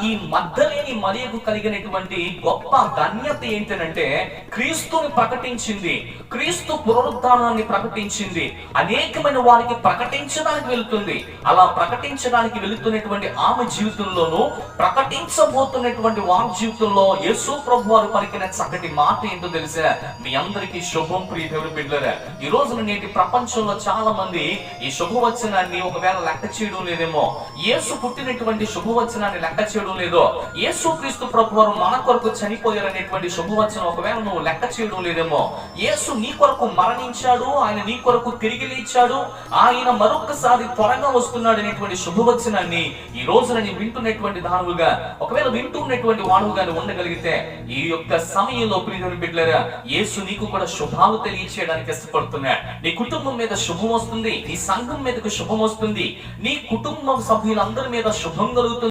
ఈ మగ్దలేని మరియకు కలిగినటువంటి గొప్ప ధన్యత ఏంటంటే క్రీస్తుని ప్రకటించింది, క్రీస్తు పునరుద్ధానాన్ని ప్రకటించింది, అనేకమైన వారికి ప్రకటించడానికి వెళుతుంది. అలా ప్రకటించడానికి వెళుతున్నటువంటి ఆమె జీవితంలోనూ ప్రకటించబోతున్నటువంటి వారి జీవితంలో యేసు ప్రభు వారు పలికిన చక్కటి మాట ఏంటో తెలుసా? మీ అందరికీ శుభం. ప్రియ దేవుని బిడ్డలారా, ఈ రోజున నేటి ప్రపంచంలో చాలా మంది ఈ శుభవచనాన్ని ఒకవేళ లెక్క చేయడం లేదేమో, యేసు పుట్టినటువంటి శుభవచనాన్ని లెక్క చేయడం లేదో, యేసు క్రీస్తు ప్రభు వారు మన కొరకు చనిపోయారనేటువంటి శుభవచనం ఒకవేళ నువ్వు లెక్క చేయడం లేదేమో, యేసు నీ కొరకు మరణించాడు, ఆయన నీ కొరకు తిరిగి లేచాడు, ఆయన మరొకసారి త్వరగా వస్తున్నాడు అనేటువంటి శుభవచనాన్ని ఈ రోజున నీ వింటున్నటువంటి దానువుగా, ఒకవేళ వింటున్నటువంటి వాడుగా ఉండగలిగితే ఈ యొక్క సమయంలో ప్రియమైన బిడ్డలారా, యేసు నీకు కూడా శుభాలు తెలియచేయడానికి ఇష్టపడుతున్నాడు. నీ కుటుంబం మీద శుభం వస్తుంది, నీ సంఘం మీదకు శుభం వస్తుంది, నీ కుటుంబం సభ్యులందరి మీద శుభం కలుగుతుంది.